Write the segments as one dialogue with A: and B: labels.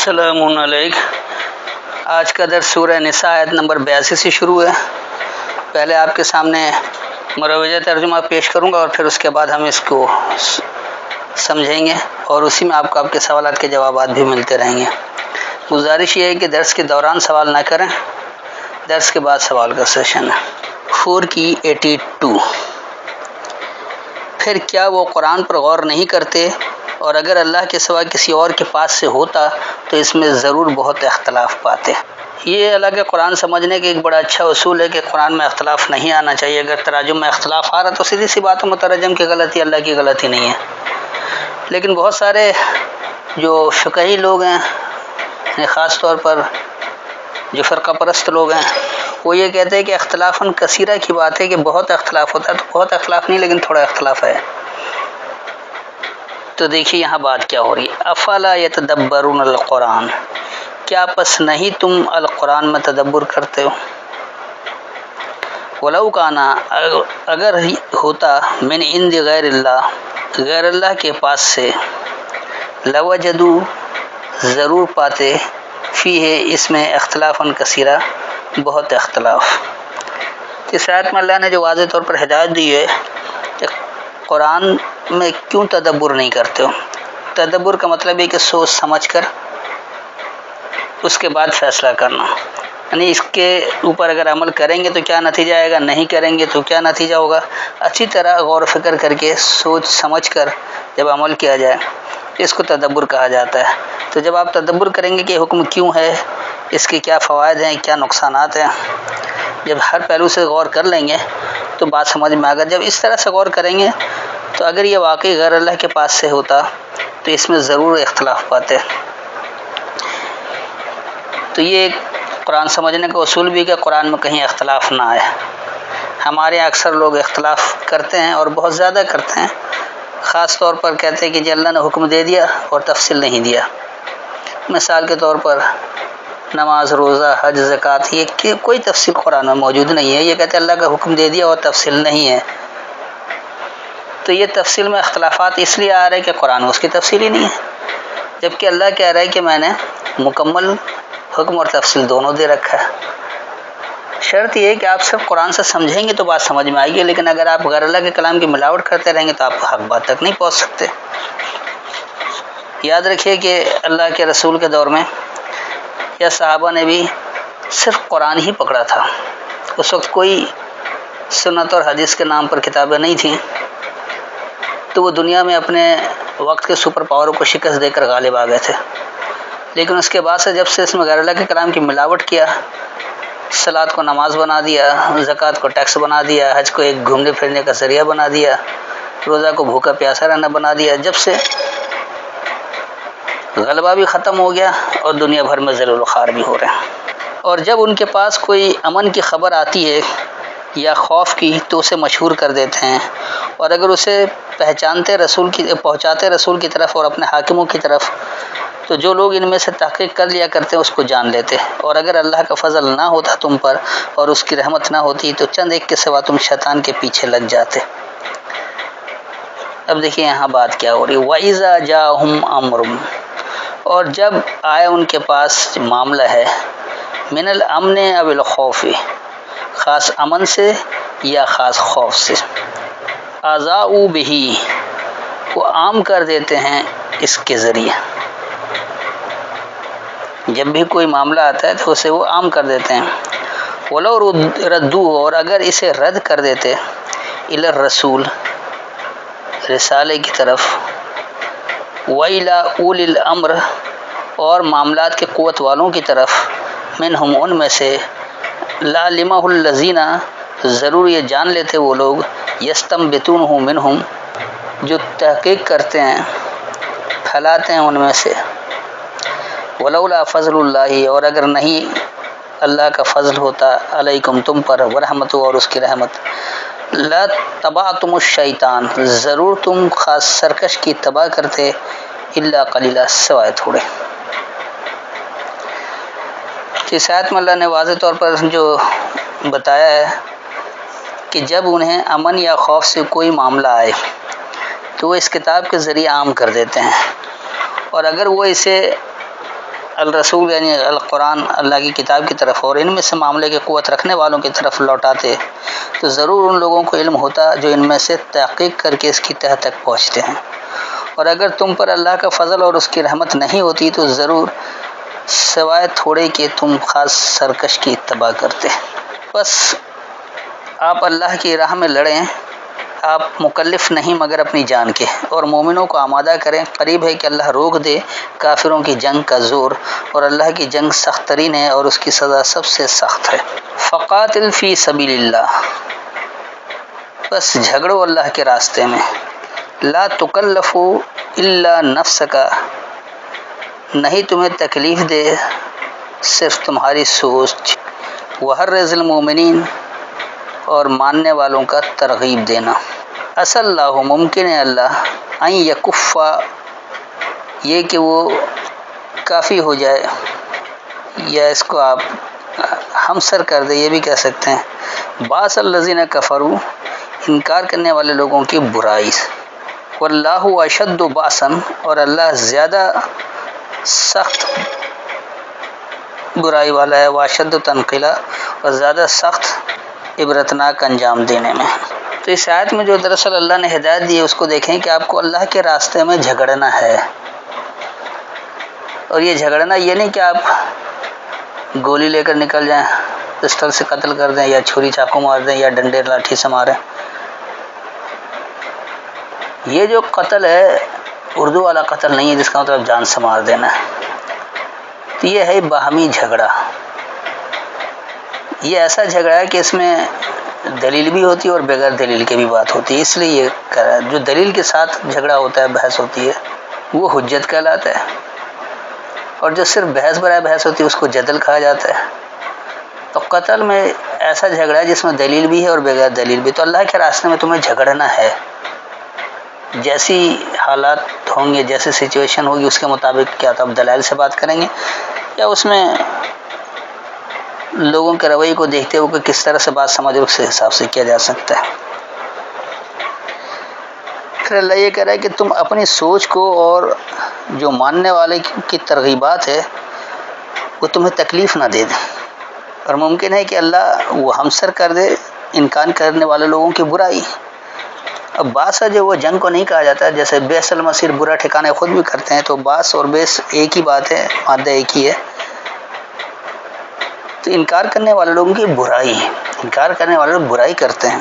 A: السلام علیکم۔ آج کا درس سورہ نساء آیت نمبر 82 سے شروع ہے۔ پہلے آپ کے سامنے مروجہ ترجمہ پیش کروں گا اور پھر اس کے بعد ہم اس کو سمجھیں گے اور اسی میں آپ کو آپ کے سوالات کے جوابات بھی ملتے رہیں گے۔ گزارش یہ ہے کہ درس کے دوران سوال نہ کریں، درس کے بعد سوال کا سیشن ہے۔ 4 کی 82۔ پھر کیا وہ قرآن پر غور نہیں کرتے، اور اگر اللہ کے سوا کسی اور کے پاس سے ہوتا تو اس میں ضرور بہت اختلاف پاتے۔ یہ اللہ کے قرآن سمجھنے کا ایک بڑا اچھا اصول ہے کہ قرآن میں اختلاف نہیں آنا چاہیے۔ اگر تراجم میں اختلاف آ رہا تو سیدھی سی بات ہے، مترجم کی غلطی، اللہ کی غلطی نہیں ہے۔ لیکن بہت سارے جو فقہی لوگ ہیں، یعنی خاص طور پر جو فرقہ پرست لوگ ہیں، وہ یہ کہتے ہیں کہ اختلافاً کثیرہ کی بات ہے کہ بہت اختلاف ہوتا ہے، تو بہت اختلاف نہیں لیکن تھوڑا اختلاف ہے۔ تو دیکھیے یہاں بات کیا ہو رہی ہے۔ افلا یتدبرون القرآن، کیا پس نہیں تم القرآن میں تدبر کرتے ہو؟ ولو کانا، اگر ہوتا من عند غیر اللہ، غیر اللہ کے پاس سے، لوجدو، ضرور پاتے، فیہ، اس میں اختلافاً کثیرہ، بہت اختلاف۔ اس آیت میں اللہ نے جو واضح طور پر ہدایت دی ہے کہ قرآن میں کیوں تدبر نہیں کرتے ہو۔ تدبر کا مطلب ہے کہ سوچ سمجھ کر اس کے بعد فیصلہ کرنا، یعنی اس کے اوپر اگر عمل کریں گے تو کیا نتیجہ آئے گا، نہیں کریں گے تو کیا نتیجہ ہوگا، اچھی طرح غور و فکر کر کے سوچ سمجھ کر جب عمل کیا جائے اس کو تدبر کہا جاتا ہے۔ تو جب آپ تدبر کریں گے کہ حکم کیوں ہے، اس کے کیا فوائد ہیں، کیا نقصانات ہیں، جب ہر پہلو سے غور کر لیں گے تو بات سمجھ میں آگا۔ جب اس طرح سے غور کریں گے تو اگر یہ واقعی غیر اللہ کے پاس سے ہوتا تو اس میں ضرور اختلاف پاتے۔ تو یہ ایک قرآن سمجھنے کا اصول بھی کہ قرآن میں کہیں اختلاف نہ آئے۔ ہمارے یہاں اکثر لوگ اختلاف کرتے ہیں اور بہت زیادہ کرتے ہیں، خاص طور پر کہتے ہیں کہ جی اللہ نے حکم دے دیا اور تفصیل نہیں دیا۔ مثال کے طور پر نماز، روزہ، حج، زکوٰۃ، یہ کوئی تفصیل قرآن میں موجود نہیں ہے۔ یہ کہتے ہیں اللہ کا حکم دے دیا اور تفصیل نہیں ہے۔ تو یہ تفصیل میں اختلافات اس لیے آ رہے کہ قرآن میں اس کی تفصیل ہی نہیں ہے، جبکہ اللہ کہہ رہا ہے کہ میں نے مکمل حکم اور تفصیل دونوں دے رکھا ہے۔ شرط یہ ہے کہ آپ صرف قرآن سے سمجھیں گے تو بات سمجھ میں آئے گی، لیکن اگر آپ غیر اللہ کے کلام کی ملاوٹ کرتے رہیں گے تو آپ حق بات تک نہیں پہنچ سکتے۔ یاد رکھیے کہ اللہ کے رسول کے دور میں یا صحابہ نے بھی صرف قرآن ہی پکڑا تھا۔ اس وقت کوئی سنت اور حدیث کے نام پر کتابیں نہیں تھیں، تو وہ دنیا میں اپنے وقت کے سپر پاوروں کو شکست دے کر غالب آ گئے تھے۔ لیکن اس کے بعد سے جب سے اس میں غیر اللہ کے کلام کی ملاوٹ کیا، صلاۃ کو نماز بنا دیا، زکوٰۃ کو ٹیکس بنا دیا، حج کو ایک گھومنے پھرنے کا ذریعہ بنا دیا، روزہ کو بھوکا پیاسا رہنا بنا دیا، جب سے غلبہ بھی ختم ہو گیا اور دنیا بھر میں ذل و خوار بھی ہو رہے ہیں۔ اور جب ان کے پاس کوئی امن کی خبر آتی ہے یا خوف کی تو اسے مشہور کر دیتے ہیں، اور اگر اسے پہنچاتے رسول کی طرف اور اپنے حاکموں کی طرف، تو جو لوگ ان میں سے تحقیق کر لیا کرتے ہیں اس کو جان لیتے، اور اگر اللہ کا فضل نہ ہوتا تم پر اور اس کی رحمت نہ ہوتی تو چند ایک کے سوا تم شیطان کے پیچھے لگ جاتے۔ اب دیکھیے یہاں بات کیا ہو رہی ہے۔ وَإِذَا جَاءَهُمْ أَمْرٌ، اور جب آئے ان کے پاس معاملہ ہے، من الامن او الخوف، خاص امن سے یا خاص خوف سے، اذاؤوا بہ، وہ عام کر دیتے ہیں اس کے ذریعے۔ جب بھی کوئی معاملہ آتا ہے تو اسے وہ عام کر دیتے ہیں۔ ولو ردوہ، اور اگر اسے رد کر دیتے، الی الرسول، رسالے کی طرف، وَإِلَىٰ أُولِي الْأَمْرِ، اور معاملات کے قوت والوں کی طرف، منہم، ان میں سے، لَعَلِمَهُ الَّذِينَ، ضرور یہ جان لیتے وہ لوگ، یستنبطونہ منہم، جو تحقیق کرتے ہیں، پھیلاتے ہیں ان میں سے۔ ولولا فضل اللہ، اور اگر نہیں اللہ کا فضل ہوتا، علیکم، تم پر، ورحمتہ، اور اس کی رحمت، لَتَّبَعْتُمُ الشَّیطان، ضرور تم خاص سرکش کی اتباع کرتے، الا قلیلا، سوائے تھوڑے۔ اس آیت میں اللہ نے واضح طور پر جو بتایا ہے کہ جب انہیں امن یا خوف سے کوئی معاملہ آئے تو وہ اس کتاب کے ذریعے عام کر دیتے ہیں، اور اگر وہ اسے الرسول یعنی القرآن اللہ کی کتاب کی طرف اور ان میں سے معاملے کی قوت رکھنے والوں کی طرف لوٹاتے تو ضرور ان لوگوں کو علم ہوتا جو ان میں سے تحقیق کر کے اس کی تہ تک پہنچتے ہیں، اور اگر تم پر اللہ کا فضل اور اس کی رحمت نہیں ہوتی تو ضرور سوائے تھوڑے کہ تم خاص سرکش کی اتباع کرتے۔ بس آپ اللہ کی راہ میں لڑیں، آپ مکلف نہیں مگر اپنی جان کے، اور مومنوں کو آمادہ کریں، قریب ہے کہ اللہ روک دے کافروں کی جنگ کا زور، اور اللہ کی جنگ سخت ترین ہے اور اس کی سزا سب سے سخت ہے۔ فقاتل فی سبیل اللہ، بس جھگڑو اللہ کے راستے میں، لا تکلف الا نفسک، نہیں تمہیں تکلیف دے صرف تمہاری سوچ، وحرض المؤمنین، اور ماننے والوں کا ترغیب دینا۔ اصل اللہ، ممکن ہے اللہ، ان یکفا، یہ کہ وہ کافی ہو جائے، یا اس کو آپ ہمسر کر دیں، یہ بھی کہہ سکتے ہیں، باس الذین کفروا، انکار کرنے والے لوگوں کی برائی، واللہ اشد باسا، اور اللہ زیادہ سخت برائی والا ہے، واشد تنقیلا، اور زیادہ سخت عبرتناک انجام دینے میں۔ تو اس آیت میں جو دراصل اللہ نے ہدایت دی ہے اس کو دیکھیں کہ آپ کو اللہ کے راستے میں جھگڑنا ہے، اور یہ جھگڑنا یہ نہیں کہ آپ گولی لے کر نکل جائیں، پسٹل سے قتل کر دیں، یا چھری چاقو مار دیں، یا ڈنڈے لاٹھی سے ماریں۔ یہ جو قتل ہے اردو والا قتل نہیں ہے جس کا مطلب جان سے مار دینا ہے، تو یہ ہے باہمی جھگڑا۔ یہ ایسا جھگڑا ہے کہ اس میں دلیل بھی ہوتی ہے اور بغیر دلیل کے بھی بات ہوتی ہے، اس لیے یہ کرا، جو دلیل کے ساتھ جھگڑا ہوتا ہے، بحث ہوتی ہے، وہ حجت کہلاتا ہے، اور جو صرف بحث برائے بحث ہوتی ہے اس کو جدل کہا جاتا ہے۔ تو قتل میں ایسا جھگڑا ہے جس میں دلیل بھی ہے اور بغیر دلیل بھی۔ تو اللہ کے راستے میں تمہیں جھگڑنا ہے، جیسی حالات ہوں گے، جیسی سچویشن ہوگی اس کے مطابق کیا تو آپ دلائل سے بات کریں گے، یا اس میں لوگوں کے رویے کو دیکھتے ہوئے کس طرح سے بات سمجھ اس کے حساب سے کیا جا سکتا ہے۔ پھر اللہ یہ کہہ رہا ہے کہ تم اپنی سوچ کو اور جو ماننے والے کی ترغیبات ہے وہ تمہیں تکلیف نہ دے دیں، اور ممکن ہے کہ اللہ وہ ہمسر کر دے انکار کرنے والے لوگوں کی برائی۔ اب باس ہے جو وہ جنگ کو نہیں کہا جاتا، جیسے بیس المصیر برا ٹھکانے خود بھی کرتے ہیں، تو باس اور بیس ایک ہی بات ہے، مادہ ایک ہی ہے۔ تو انکار کرنے والے لوگوں کی برائی، انکار کرنے والے لوگ برائی کرتے ہیں،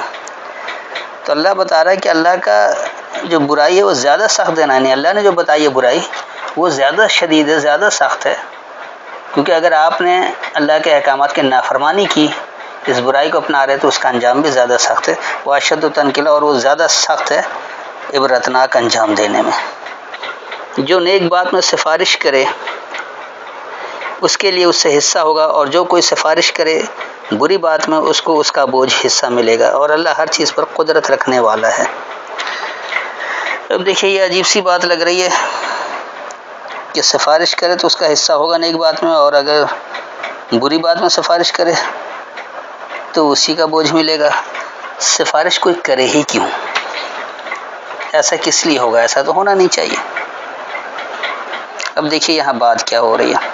A: تو اللہ بتا رہا ہے کہ اللہ کا جو برائی ہے وہ زیادہ سخت دینا نہیں، اللہ نے جو بتائی ہے برائی وہ زیادہ شدید ہے، زیادہ سخت ہے، کیونکہ اگر آپ نے اللہ کے احکامات کی نافرمانی کی، اس برائی کو اپنا رہے تو اس کا انجام بھی زیادہ سخت ہے، وہ اشد و تنقیلا، اور وہ زیادہ سخت ہے عبرتناک انجام دینے میں۔ جو نیک بات میں سفارش کرے اس کے لیے اس سے حصہ ہوگا، اور جو کوئی سفارش کرے بری بات میں اس کو اس کا بوجھ حصہ ملے گا، اور اللہ ہر چیز پر قدرت رکھنے والا ہے۔ اب دیکھیے یہ عجیب سی بات لگ رہی ہے کہ سفارش کرے تو اس کا حصہ ہوگا نیک بات میں، اور اگر بری بات میں سفارش کرے تو اسی کا بوجھ ملے گا۔ سفارش کوئی کرے ہی کیوں؟ ایسا کس لیے ہوگا؟ ایسا تو ہونا نہیں چاہیے۔ اب دیکھیے یہاں بات کیا ہو رہی ہے،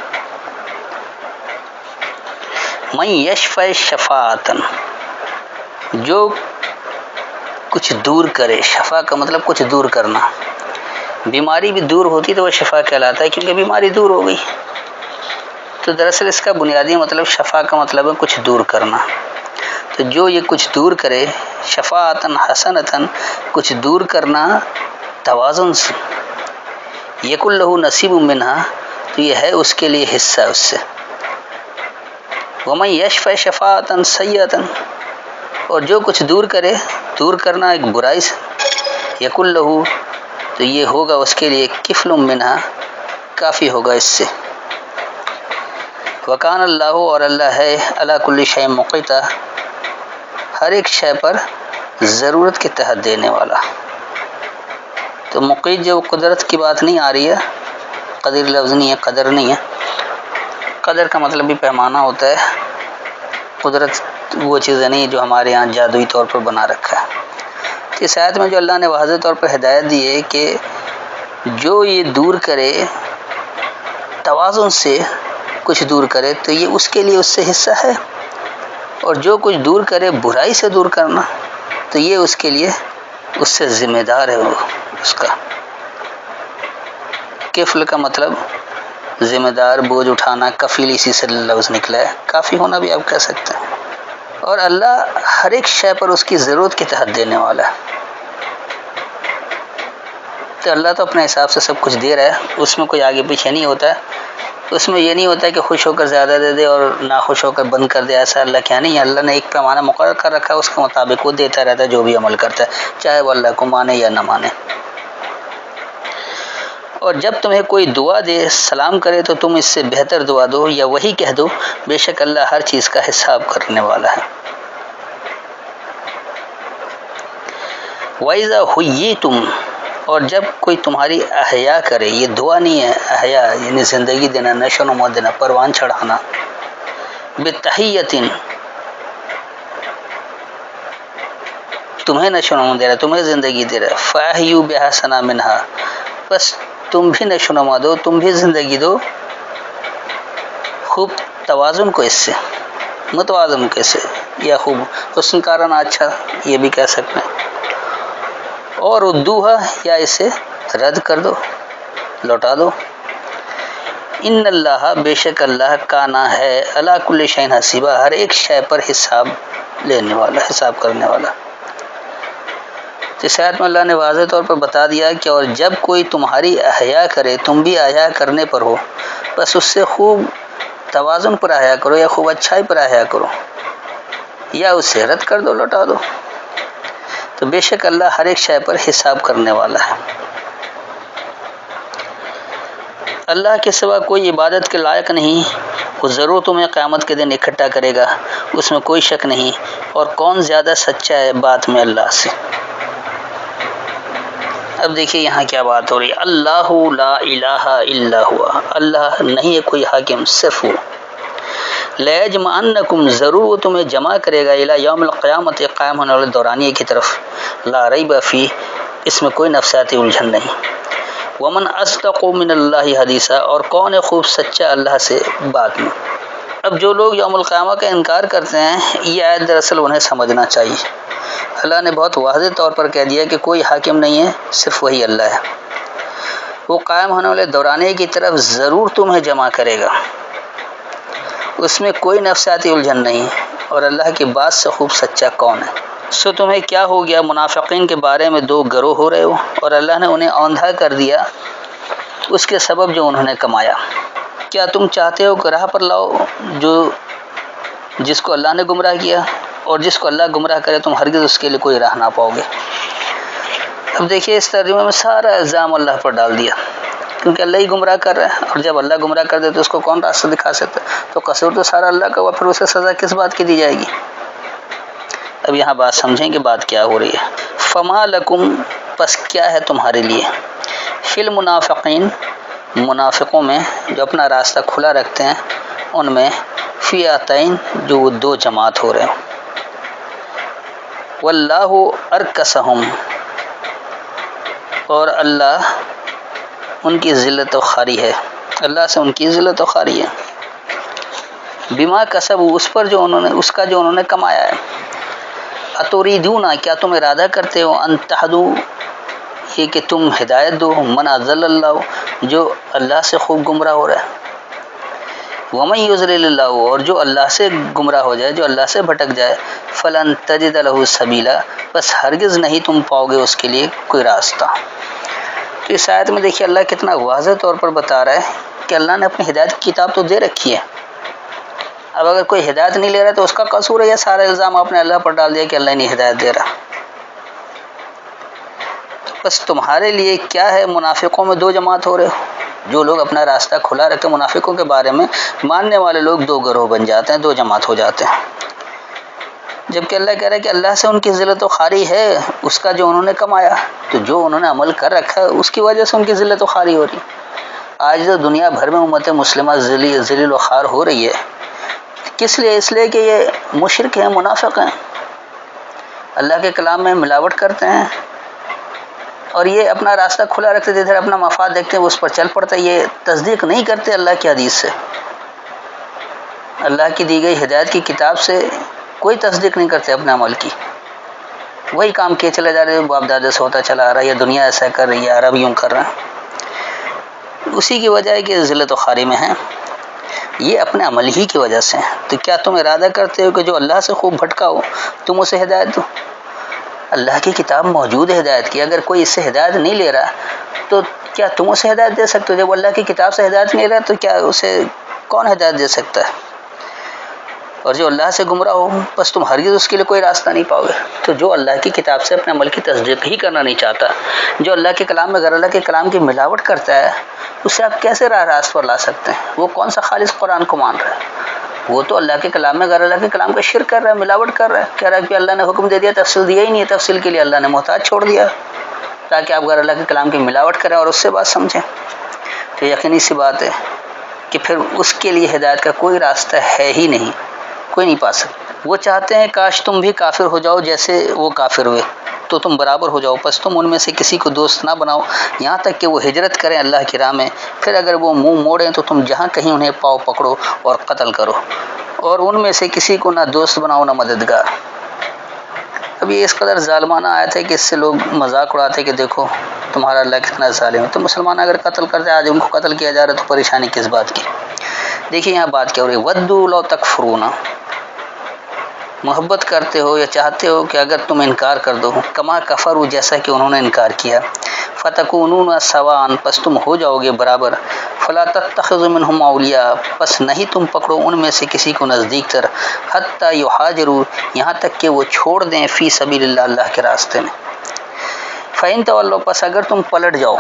A: من یشفع شفاعتن، جو کچھ دور کرے، شفا کا مطلب کچھ دور کرنا، بیماری بھی دور ہوتی تو وہ شفا کہلاتا ہے کیونکہ بیماری دور ہو گئی۔ تو دراصل اس کا بنیادی مطلب شفا کا مطلب ہے کچھ دور کرنا، تو جو یہ کچھ دور کرے، شفاعتن حسنتن، کچھ دور کرنا توازن سے، یکن لہ نصیب منہا، تو یہ ہے اس کے لیے حصہ اس سے۔ ومن یشفع شفاعتن سیئتن، اور جو کچھ دور کرے، دور کرنا ایک برائی سے، یکن لہ، تو یہ ہوگا اس کے لیے کفل منہا، کافی ہوگا اس سے۔ وکان اللہ، اور اللہ ہے علی کل شیء مقیتا، ہر ایک شے پر ضرورت کے تحت دینے والا۔ تو مقیت جو قدرت کی بات نہیں آ رہی ہے، قدر لفظ نہیں ہے، قدر نہیں ہے، قدر کا مطلب بھی پیمانہ ہوتا ہے، قدرت وہ چیزیں نہیں جو ہمارے ہاں جادوئی طور پر بنا رکھا ہے۔ اس آیت میں جو اللہ نے واضح طور پر ہدایت دی ہے کہ جو یہ دور کرے توازن سے کچھ دور کرے تو یہ اس کے لیے اس سے حصہ ہے، اور جو کچھ دور کرے برائی سے دور کرنا تو یہ اس کے لیے اس سے ذمہ دار ہے وہ اس کا۔ کفل کا مطلب ذمہ دار، بوجھ اٹھانا، کفیل اسی سے لفظ نکلا ہے، کافی ہونا بھی آپ کہہ سکتے ہیں۔ اور اللہ ہر ایک شے پر اس کی ضرورت کے تحت دینے والا ہے، تو اللہ تو اپنے حساب سے سب کچھ دے رہا ہے، اس میں کوئی آگے پیچھے نہیں ہوتا ہے، اس میں یہ نہیں ہوتا ہے کہ خوش ہو کر زیادہ دے دے اور ناخوش ہو کر بند کر دے، ایسا اللہ کیا نہیں ہے۔ اللہ نے ایک پیمانہ مقرر کر رکھا ہے، اس کے مطابق وہ دیتا رہتا ہے جو بھی عمل کرتا ہے، چاہے وہ اللہ کو مانے یا نہ مانے۔ اور جب تمہیں کوئی دعا دے، سلام کرے تو تم اس سے بہتر دعا دو یا وہی کہہ دو، بے شک اللہ ہر چیز کا حساب کرنے والا ہے۔ وَإِذَا حُيِّيتُمْ، اور جب کوئی تمہاری احیا کرے، یہ دعا نہیں ہے، احیا یعنی زندگی دینا، نشو و نما دینا، پروان چڑھانا، بِتَحِيَّةٍ، تمہیں نشو و نما دے رہا ہے، تمہیں زندگی دے رہا ہے، فَأَحْيُوا بِأَحْسَنَ مِنْهَا، بس تم بھی نشو و نما دو، تم بھی زندگی دو خوب توازن کو، اس سے متوازن کیسے، یا خوب حسن کارانہ، اچھا یہ بھی کہہ سکتے ہیں، اور ردوہا، یا اسے رد کر دو، لوٹا دو۔ ان اللہ، بے شک اللہ کانا ہے، علی کل شیء حسیبا، ہر ایک شے پر حساب لینے والا، حساب کرنے والا۔ اس آیت میں اللہ نے واضح طور پر بتا دیا کہ اور جب کوئی تمہاری احیا کرے، تم بھی احیا کرنے پر ہو، بس اس سے خوب توازن پر احیا کرو، یا خوب اچھائی پر احیا کرو، یا اسے رد کر دو، لوٹا دو۔ تو بے شک اللہ ہر ایک شے پر حساب کرنے والا ہے۔ اللہ کے سوا کوئی عبادت کے لائق نہیں، وہ ضرور تمہیں قیامت کے دن اکٹھا کرے گا، اس میں کوئی شک نہیں، اور کون زیادہ سچا ہے بات میں اللہ سے۔ اب دیکھیے یہاں کیا بات ہو رہی ہے، اللہ لا الہ الا ہوا، اللہ نہیں ہے کوئی حاکم، صرف وہ۔ لَيَجْمَعَنَّكُمْ، ضرور وہ تمہیں جمع کرے گا، الی یوم القیامت، قائم ہونے والے دورانیے کی طرف، لا ریب فیہ، اس میں کوئی نفسیاتی الجھن نہیں۔ ومن اصدق من اللہ حدیثا، اور کون ہے خوب سچا اللہ سے بات میں۔ اب جو لوگ یوم القیامہ کا انکار کرتے ہیں، یہ آیت دراصل انہیں سمجھنا چاہیے۔ اللہ نے بہت واضح طور پر کہہ دیا کہ کوئی حاکم نہیں ہے، صرف وہی اللہ ہے، وہ قائم ہونے والے دورانیے کی طرف ضرور تمہیں جمع کرے گا، اس میں کوئی نفسیاتی الجھن نہیں، اور اللہ کی بات سے خوب سچا کون ہے۔ سو تمہیں کیا ہو گیا، منافقین کے بارے میں دو گروہ ہو رہے ہو، اور اللہ نے انہیں اوندھا کر دیا اس کے سبب جو انہوں نے کمایا۔ کیا تم چاہتے ہو کہ راہ پر لاؤ جس کو اللہ نے گمراہ کیا، اور جس کو اللہ گمراہ کرے تم ہرگز اس کے لیے کوئی راہ نہ پاؤ گے۔ اب دیکھیے اس ترجمے میں سارا الزام اللہ پر ڈال دیا، کیونکہ اللہ ہی گمراہ کر رہا ہے، اور جب اللہ گمراہ کر دے تو اس کو کون راستہ دکھا سکتا ہے، تو قصور تو سارا اللہ کا ہوا، پھر اسے سزا کس بات کی دی جائے گی۔ اب یہاں بات سمجھیں کہ بات کیا ہو رہی ہے۔ فما لکم، پس کیا ہے تمہارے لیے، فی المنافقین، منافقوں میں جو اپنا راستہ کھلا رکھتے ہیں، ان میں فئتین، جو دو جماعت ہو رہے ہیں، واللہ ارکسہم، اور اللہ ان کی ذلت و خواری ہے، اللہ سے ان کی ذلت و خواری ہے، بما کسبوا، اس پر جو انہوں نے، اس کا جو انہوں نے کمایا ہے۔ اتریدون، کیا تم ارادہ کرتے ہو، ان تہدوا، یہ کہ تم ہدایت دو، من اضل اللہ، جو اللہ سے خوب گمراہ ہو رہا ہے، ومن یضلل اللہ، اور جو اللہ سے گمراہ ہو جائے، جو اللہ سے بھٹک جائے، فلن تجد له سبیلا، بس ہرگز نہیں تم پاؤ گے اس کے لیے کوئی راستہ۔ تو اس آیت میں دیکھیے اللہ کتنا واضح طور پر بتا رہا ہے کہ اللہ نے اپنی ہدایت کی کتاب تو دے رکھی ہے، اب اگر کوئی ہدایت نہیں لے رہا تو اس کا قصور ہے، یا سارا الزام آپ نے اللہ پر ڈال دیا کہ اللہ نہیں ہدایت دے رہا۔ بس تمہارے لیے کیا ہے، منافقوں میں دو جماعت ہو رہے ہو، جو لوگ اپنا راستہ کھلا رکھتے ہیں، منافقوں کے بارے میں ماننے والے لوگ دو گروہ بن جاتے ہیں، دو جماعت ہو جاتے ہیں، جبکہ اللہ کہہ رہا ہے کہ اللہ سے ان کی ذلت و خواری ہے، اس کا جو انہوں نے کمایا، تو جو انہوں نے عمل کر رکھا ہے اس کی وجہ سے ان کی ذلت و خواری ہو رہی۔ آج تو دنیا بھر میں امت مسلمہ ذلیل و خوار ہو رہی ہے، کس لیے؟ اس لیے کہ یہ مشرک ہیں، منافق ہیں، اللہ کے کلام میں ملاوٹ کرتے ہیں، اور یہ اپنا راستہ کھلا رکھتے تھے، ادھر اپنا مفاد دیکھتے ہیں، اس پر چل پڑتا ہے، یہ تصدیق نہیں کرتے اللہ کی حدیث سے، اللہ کی دی گئی ہدایت کی کتاب سے کوئی تصدیق نہیں کرتے اپنے عمل کی، وہی کام کیے چلے جا رہے، باپ دادا سے ہوتا چلا آ رہا ہے، یا دنیا ایسا کر رہی ہے، عرب یوں کر رہا ہے، اسی کی وجہ ہے کہ ذلت و خواری میں ہیں، یہ اپنے عمل ہی کی وجہ سے ہیں۔ تو کیا تم ارادہ کرتے ہو کہ جو اللہ سے خوب بھٹکا ہو تم اسے ہدایت دو؟ اللہ کی کتاب موجود ہے ہدایت کی، اگر کوئی اس سے ہدایت نہیں لے رہا تو کیا تم اسے ہدایت دے سکتے ہو؟ جب اللہ کی کتاب سے ہدایت نہیں لے رہا تو کیا اسے کون ہدایت دے سکتا ہے؟ اور جو اللہ سے گمراہ ہو بس تم ہرگز اس کے لیے کوئی راستہ نہیں پاؤ گے۔ تو جو اللہ کی کتاب سے اپنے عمل کی تصدیق ہی کرنا نہیں چاہتا، جو اللہ کے کلام میں غیر اللہ کے کلام کی ملاوٹ کرتا ہے، اس سے آپ کیسے راہ راست پر لا سکتے ہیں؟ وہ کون سا خالص قرآن کو مان رہا ہے؟ وہ تو اللہ کے کلام میں غیر اللہ کے کلام کا شرک کر رہا ہے، ملاوٹ کر رہا ہے، کہہ رہا ہے کہ اللہ نے حکم دے دیا، تفصیل دیا ہی نہیں ہے، تفصیل کے لیے اللہ نے محتاج چھوڑ دیا تاکہ آپ غیر اللہ کے کلام کی ملاوٹ کریں اور اس سے بات سمجھیں۔ تو یقینی سی بات ہے کہ پھر اس کے لیے ہدایت کا کوئی راستہ ہے ہی نہیں، کوئی نہیں پا سکتا۔ وہ چاہتے ہیں کاش تم بھی کافر ہو جاؤ جیسے وہ کافر ہوئے تو تم برابر ہو جاؤ، پس تم ان میں سے کسی کو دوست نہ بناؤ یہاں تک کہ وہ ہجرت کریں اللہ کی راہ میں، پھر اگر وہ منہ موڑیں تو تم جہاں کہیں انہیں پاؤ پکڑو اور قتل کرو، اور ان میں سے کسی کو نہ دوست بناؤ نہ مددگار۔ اب یہ اس قدر ظالمانہ آیت ہے کہ اس سے لوگ مذاق اڑاتے کہ دیکھو تمہارا اللہ کتنا ظالم ہے، تو مسلمان اگر قتل کرتے، آج ان کو قتل کیا جا رہا ہے تو پریشانی کس بات کی؟ دیکھیے یہاں بات کیا ہو رہی ہے، ودوا لو تکفرون، محبت کرتے ہو یا چاہتے ہو کہ اگر تم انکار کر دو، کما کفروا جیسا کہ انہوں نے انکار کیا، فتکونون سواء پس تم ہو جاؤ گے برابر، فلا تتخذوا منهم اولیاء پس نہیں تم پکڑو ان میں سے کسی کو نزدیک تر، حتی یہاجروا یہاں تک کہ وہ چھوڑ دیں فی سبیل اللہ اللہ کے راستے میں، فإن تولوا پس اگر تم پلٹ جاؤ،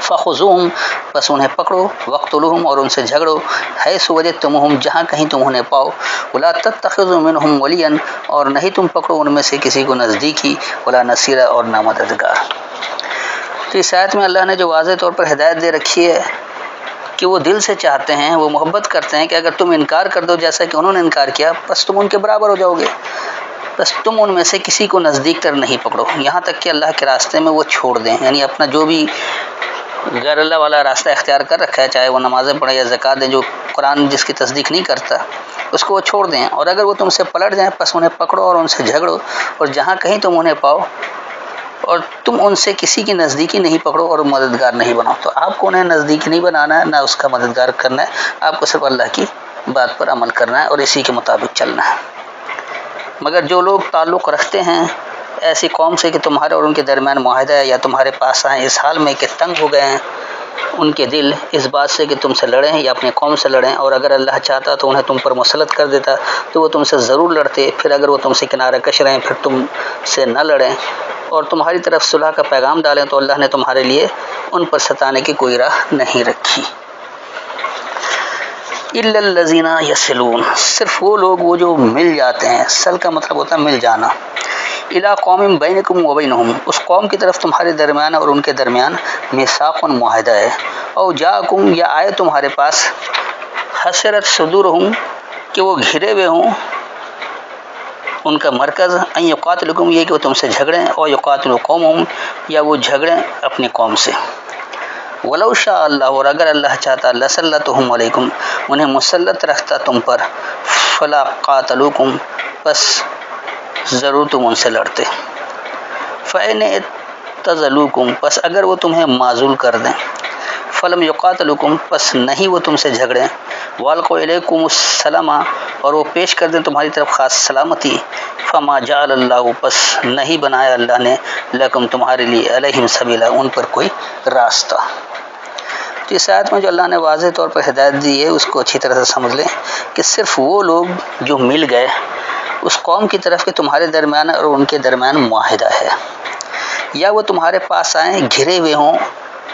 A: فخذوہم پس انہیں پکڑو، وقتلوہم اور ان سے جھگڑو، حیث وجدتموہم جہاں کہیں تم انہیں پاؤ، ولا تتخذوا منہم ولیا اور نہیں تم پکڑو ان میں سے کسی کو نزدیکی، ولا نصیرا اور نہ مددگار۔ تو اس آیت میں اللہ نے جو واضح طور پر ہدایت دے رکھی ہے کہ وہ دل سے چاہتے ہیں، وہ محبت کرتے ہیں کہ اگر تم انکار کر دو جیسا کہ انہوں نے انکار کیا بس تم ان کے برابر ہو جاؤ گے، بس تم ان میں سے کسی کو نزدیک تر نہیں پکڑو یہاں تک کہ اللہ کے راستے میں وہ چھوڑ دیں، یعنی اپنا جو بھی غیر اللہ والا راستہ اختیار کر رکھا ہے، چاہے وہ نمازیں پڑھیں یا زکوٰۃ دیں، جو قرآن جس کی تصدیق نہیں کرتا اس کو وہ چھوڑ دیں، اور اگر وہ تم سے پلٹ جائیں پس انہیں پکڑو اور ان سے جھگڑو، اور جہاں کہیں تم انہیں پاؤ اور تم ان سے کسی کی نزدیکی نہیں پکڑو اور مددگار نہیں بناؤ۔ تو آپ کو انہیں نزدیک نہیں بنانا ہے، نہ اس کا مددگار کرنا ہے، آپ کو صرف اللہ کی بات پر عمل کرنا ہے اور اسی کے مطابق چلنا ہے۔ مگر جو لوگ تعلق رکھتے ہیں ایسی قوم سے کہ تمہارے اور ان کے درمیان معاہدہ ہے، یا تمہارے پاس آئیں اس حال میں کہ تنگ ہو گئے ہیں ان کے دل اس بات سے کہ تم سے لڑیں یا اپنی قوم سے لڑیں، اور اگر اللہ چاہتا تو انہیں تم پر مسلط کر دیتا تو وہ تم سے ضرور لڑتے، پھر اگر وہ تم سے کنارہ کش رہیں پھر تم سے نہ لڑیں اور تمہاری طرف صلح کا پیغام ڈالیں تو اللہ نے تمہارے لیے ان پر ستانے کی کوئی راہ نہیں رکھی۔ الا الذین یصلون صرف وہ لوگ وہ جو مل جاتے ہیں، سل کا مطلب ہوتا ہے مل جانا، الی قوم بینکم و بینہم اس قوم کی طرف تمہارے درمیان اور ان کے درمیان میثاق معاہدہ ہے، او جاءکم یا آئے تمہارے پاس، حسرت صدورہم کہ وہ گھرے ہوئے ہوں ان کا مرکز، ان یقاتلکم یہ کہ وہ تم سے جھگڑیں، او یقاتلوا قومہم یا وہ جھگڑیں اپنی قوم سے، ولو شاء اللہ اور اگر اللہ چاہتا لسلطہم علیکم انہیں مسلط رکھتا تم پر، فلا قاتلوکم بس ضرور تم ان سے لڑتے، فإن اعتزلوکم پس اگر وہ تمہیں معزول کر دیں، فلم یقاتلوکم پس نہیں وہ تم سے جھگڑیں، والقوا الیکم السلام اور وہ پیش کر دیں تمہاری طرف خاص سلامتی، فما جعل اللہ پس نہیں بنایا اللہ نے لکم تمہارے لیے علیہم سبیلا ان پر کوئی راستہ۔ تو اس آیت میں جو اللہ نے واضح طور پر ہدایت دی ہے اس کو اچھی طرح سے سمجھ لیں کہ صرف وہ لوگ جو مل گئے اس قوم کی طرف کہ تمہارے درمیان اور ان کے درمیان معاہدہ ہے، یا وہ تمہارے پاس آئیں گھرے ہوئے ہوں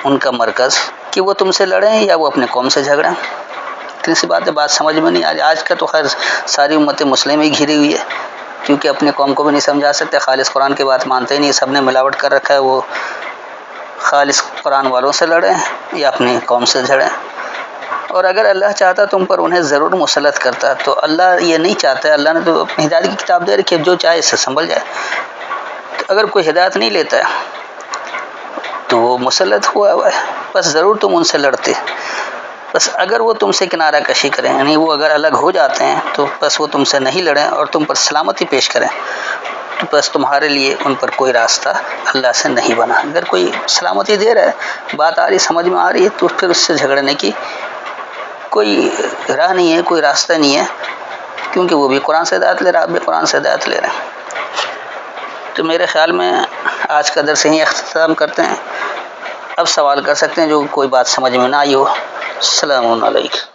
A: ان کا مرکز کہ وہ تم سے لڑیں یا وہ اپنے قوم سے جھگڑیں۔ اتنی سی بات ہے، بات سمجھ میں نہیں آج کا تو خیر ساری امت مسلم ہی گھری ہوئی ہے، کیونکہ اپنے قوم کو بھی نہیں سمجھا سکتے، خالص قرآن کی بات مانتے ہی نہیں، سب نے ملاوٹ کر رکھا ہے، وہ خالص قرآن والوں سے لڑیں یا اپنی قوم سے جھڑیں، اور اگر اللہ چاہتا تم پر انہیں ضرور مسلط کرتا، تو اللہ یہ نہیں چاہتا، اللہ نے تو اپنی ہدایت کی کتاب دے رکھی ہے، جو چاہے اس سے سنبھل جائے۔ اگر کوئی ہدایت نہیں لیتا ہے تو وہ مسلط ہوا ہے، بس ضرور تم ان سے لڑتے، بس اگر وہ تم سے کنارہ کشی کریں، یعنی وہ اگر الگ ہو جاتے ہیں تو بس وہ تم سے نہیں لڑیں اور تم پر سلامتی پیش کریں، تو بس تمہارے لیے ان پر کوئی راستہ اللہ سے نہیں بنا۔ اگر کوئی سلامتی دے رہا ہے، بات آ رہی، سمجھ میں آ رہی ہے، تو پھر اس سے جھگڑنے کی کوئی راہ نہیں ہے، کوئی راستہ نہیں ہے، کیونکہ وہ بھی قرآن سے ہدایت لے رہا ہے، آپ بھی قرآن سے ہدایت لے رہے ہیں۔ تو میرے خیال میں آج کا درس یہیں اختتام کرتے ہیں، اب سوال کر سکتے ہیں جو کوئی بات سمجھ میں نہ آئی ہو۔ السلام علیکم۔